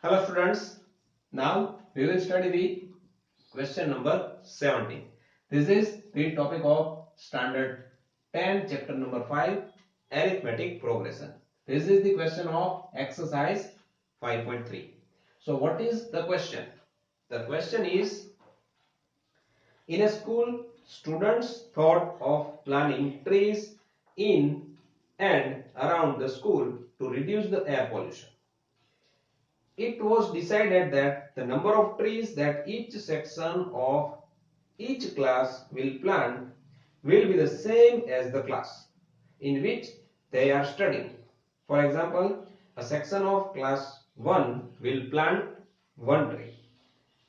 Hello students, now we will study the question number 17. This is the topic of standard 10 chapter number 5 arithmetic progression. This is the question of exercise 5.3. So what is the question? The question is, in a school students thought of planting trees in and around the school to reduce the air pollution. It was decided that the number of trees that each section of each class will plant will be the same as the class in which they are studying. For example, a section of class 1 will plant 1 tree.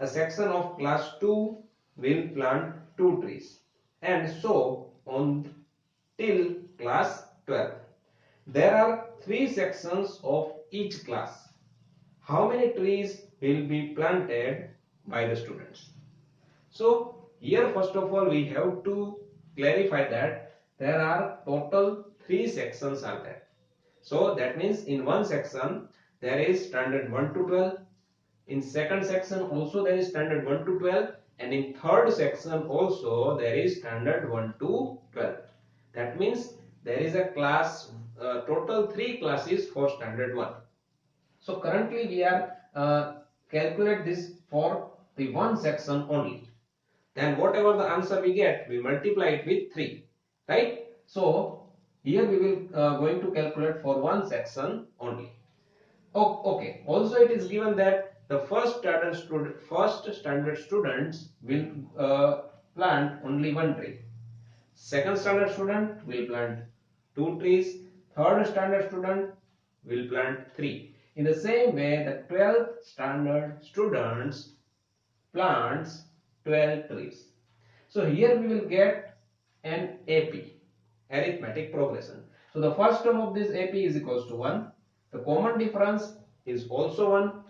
A section of class 2 will plant 2 trees, and so on till class 12. There are 3 sections of each class. How many trees will be planted by the students? So here first of all we have to clarify that there are total 3 sections are there. So that means in one section there is standard 1 to 12. In second section also there is standard 1 to 12, and in third section also there is standard 1 to 12. That means there is a class total 3 classes for standard 1. So currently we are calculate this for the one section only. Then whatever the answer we get, we multiply it with 3, right? So here we will going to calculate for one section only. Oh, okay. Also it is given that the first standard students will plant only one tree. Second standard student will plant 2 trees. Third standard student will plant 3. In the same way, the 12th standard students plants 12 trees. So here we will get an AP, arithmetic progression. So the first term of this AP is equals to 1. The common difference is also 1.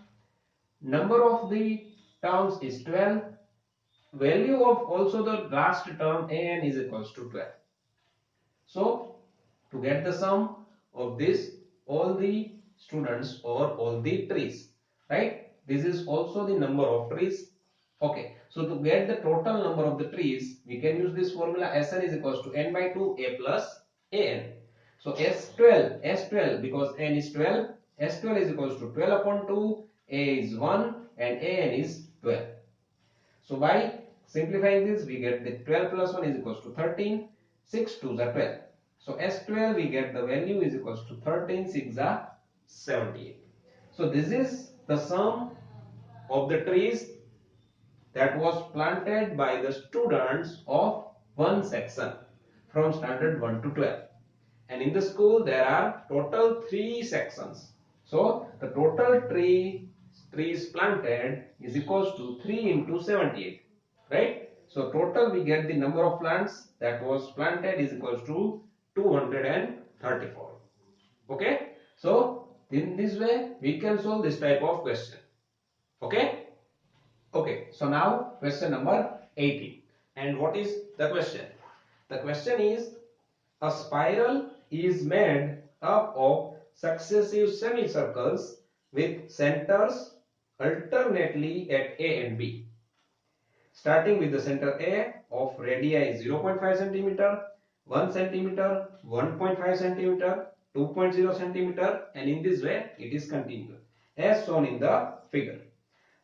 Number of the terms is 12. Value of also the last term an is equals to 12. So to get the sum of this, all the students or all the trees, right? This is also the number of trees. Okay, so to get the total number of the trees, we can use this formula Sn is equals to n by 2 a plus an. So S12 because n is 12, S12 is equals to 12 upon 2, a is 1 and an is 12. So by simplifying this, we get the 12 plus 1 is equals to 13, 6 2s are 12. So S12 we get the value is equals to 13, 6 are 78. So this is the sum of the trees that was planted by the students of one section from standard 1 to 12. And in the school there are total 3 sections. So the total trees planted is equals to 3 into 78, right? So total we get the number of plants that was planted is equals to 234. Okay, so in this way we can solve this type of question. Okay, so now question number 18. And what is the question? The question is, a spiral is made up of successive semicircles with centers alternately at A and B. Starting with the center A of radii 0.5 centimeter, 1 centimeter, 1.5 centimeter, 2.0 centimeter, and in this way it is continued as shown in the figure.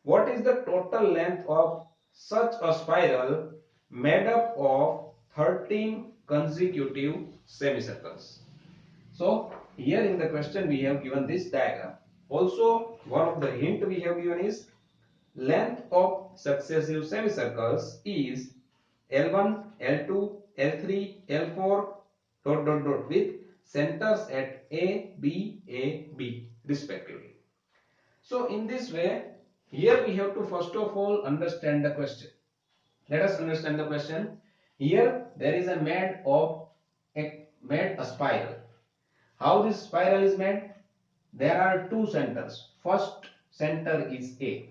What is the total length of such a spiral made up of 13 consecutive semicircles? So here in the question we have given this diagram. Also one of the hint we have given is length of successive semicircles is L1, L2, L3, L4 with centers at A, B, A, B respectively. So in this way, here we have to first of all understand the question. Let us understand the question. Here there is a made a spiral. How this spiral is made? There are two centers. First center is A.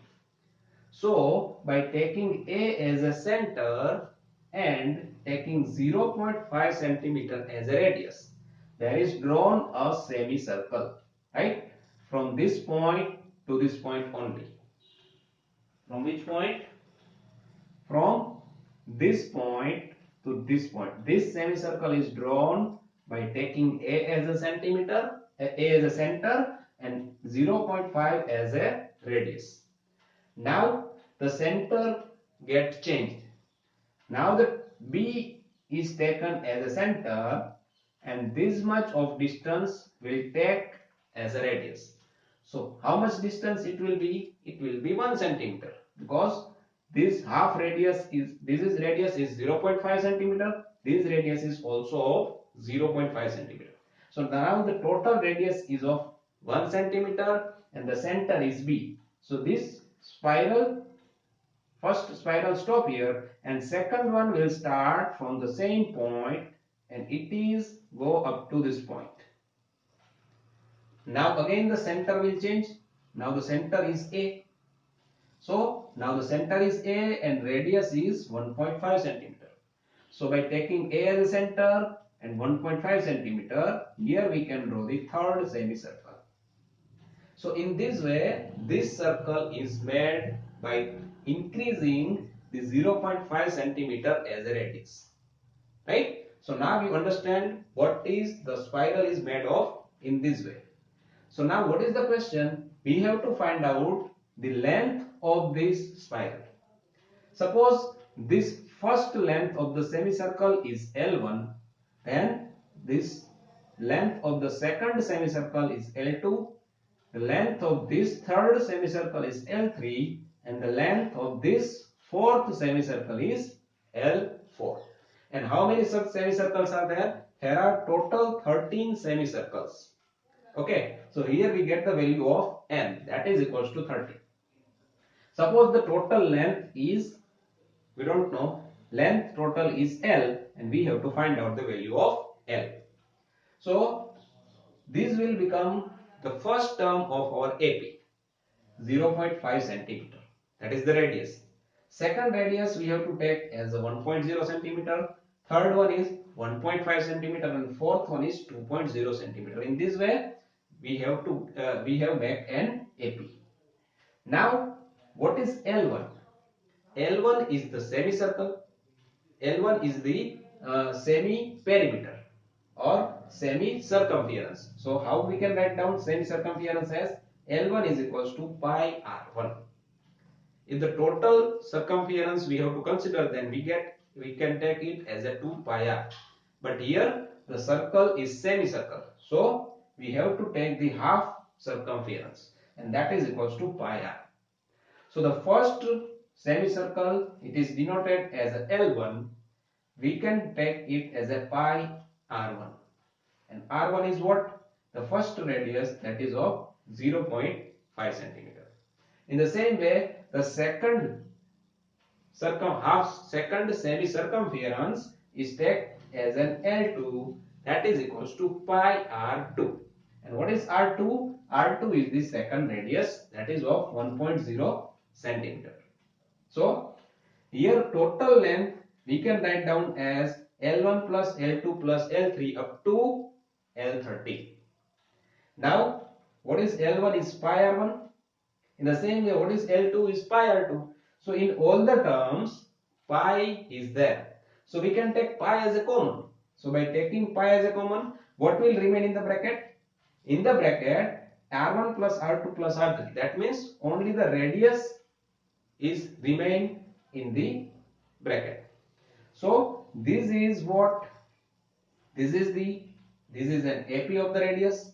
So by taking A as a center and taking 0.5 centimeter as a radius, there is drawn a semicircle, right? From this point to this point only. From which point? From this point to this point. This semicircle is drawn by taking A as a centimeter, A as a center, and 0.5 as a radius. Now the center gets changed. Now the B is taken as a center, and this much of distance will take as a radius. So how much distance it will be? It will be 1 centimeter, because this half radius is, this is radius is 0.5 centimeter, this radius is also 0.5 centimeter. So now the total radius is of 1 centimeter and the center is B. So this spiral, first spiral stop here, and second one will start from the same point and it is go up to this point. Now again the center will change. Now the center is A. So now the center is A and radius is 1.5 centimeter. So by taking A as a center and 1.5 centimeter, here we can draw the third semicircle. So in this way, this circle is made by increasing the 0.5 centimeter as a radius. Right? So now you understand what is the spiral is made of in this way. So now what is the question? We have to find out the length of this spiral. Suppose this first length of the semicircle is L1, then this length of the second semicircle is L2, the length of this third semicircle is L3, and the length of this fourth semicircle is L4. And how many such semicircles are there? There are total 13 semicircles. Okay, so here we get the value of n, that is equals to 30. Suppose the total length is, we don't know, length total is L and we have to find out the value of L. So this will become the first term of our AP, 0.5 centimeter, that is the radius. Second radius we have to take as a 1.0 centimeter, third one is 1.5 centimeter, and fourth one is 2.0 centimeter. In this way we have make an AP. Now what is L1? L1 is the semicircle, L1 is the semi-perimeter or semi-circumference. So how we can write down semi-circumference as L1 is equals to pi r1. If the total circumference we have to consider, then we can take it as a 2 pi r. But here the circle is semicircle, so we have to take the half circumference, and that is equals to pi r. So the first semicircle, it is denoted as a L1. We can take it as a pi r1, and r1 is what? The first radius, that is of 0.5 centimeter. In the same way, the second second semi circumference is taken as an L2, that is equals to pi r2. And what is r2? R2 is the second radius, that is of 1.0 centimeter. So here total length we can write down as L1 plus L2 plus L3 up to L30. Now what is L1 is pi r1. In the same way, what is L2 is pi r2. So in all the terms pi is there. So we can take pi as a common. So by taking pi as a common, what will remain in the bracket? In the bracket r1 plus r2 plus r3. That means only the radius is remain in the bracket. So this is what, this is an AP of the radius.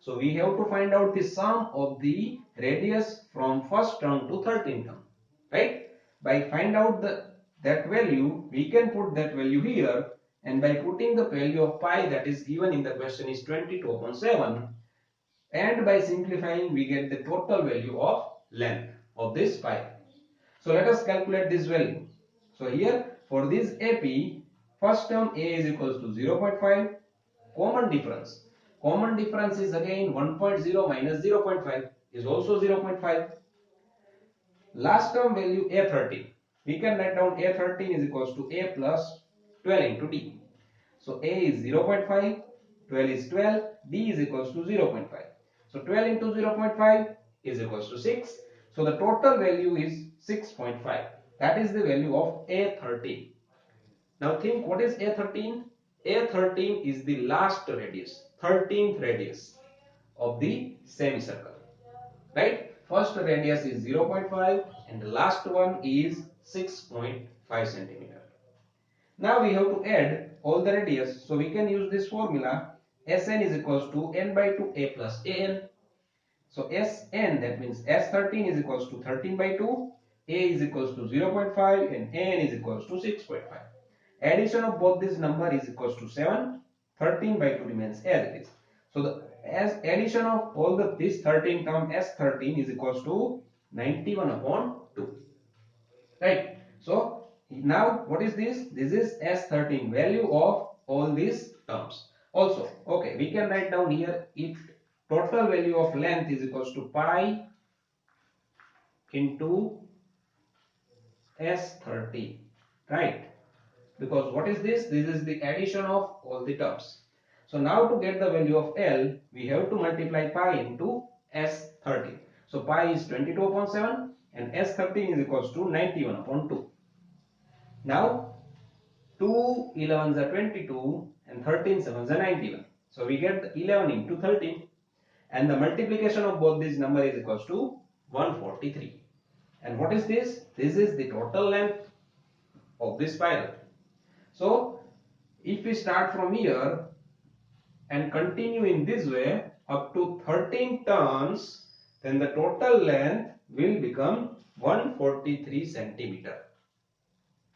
So we have to find out the sum of the radius from first term to 13th term, right? By find out that value, we can put that value here, and by putting the value of pi that is given in the question is 22 upon 7, and by simplifying we get the total value of length of this pi. So let us calculate this value. So here for this AP, first term A is equals to 0.5, common difference. Common difference is again 1.0 minus 0.5 is also 0.5. Last term value A13. We can write down A13 is equals to A plus 12 into D. So A is 0.5, 12 is 12, D is equals to 0.5. So 12 into 0.5 is equals to 6. So the total value is 6.5. That is the value of A13. Now think, what is A13? A13 is the last radius, 13th radius of the semicircle. Right? First radius is 0.5 and the last one is 6.5 centimeter. Now we have to add all the radius. So we can use this formula. Sn is equals to n by 2 a plus an. So Sn, that means S13 is equals to 13 by 2, a is equals to 0.5 and n is equals to 6.5. Addition of both these number is equals to 7. 13 by 2 remains as it is. So the as addition of all this 13 term, S13 is equals to 91 upon 2. Right? So now what is this? This is S13, value of all these terms. Also, okay, we can write down here, if total value of length is equals to pi into S30. Right? Because what is this? This is the addition of all the terms. So now to get the value of L, we have to multiply pi into S13. So pi is 22 upon 7 and S13 is equals to 91 upon 2. Now 2 11s are 22 and 13 7s are 91. So we get 11 into 13 and the multiplication of both these number is equals to 143. And what is this? This is the total length of this spiral. So if we start from here and continue in this way up to 13 turns, then the total length will become 143 centimeter.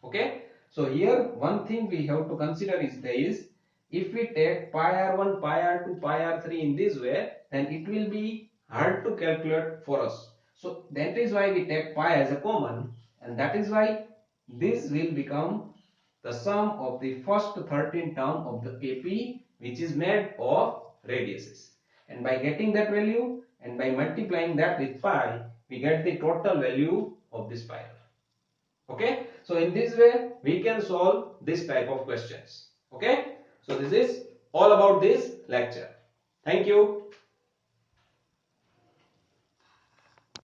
Okay, so here one thing we have to consider is this: if we take pi r1, pi r2, pi r3 in this way, then it will be hard to calculate for us. So that is why we take pi as a common, and that is why this will become the sum of the first 13 term of the AP, which is made of radiuses. And by getting that value and by multiplying that with pi, we get the total value of this spiral. Okay, so in this way we can solve this type of questions. Okay, so this is all about this lecture. Thank you.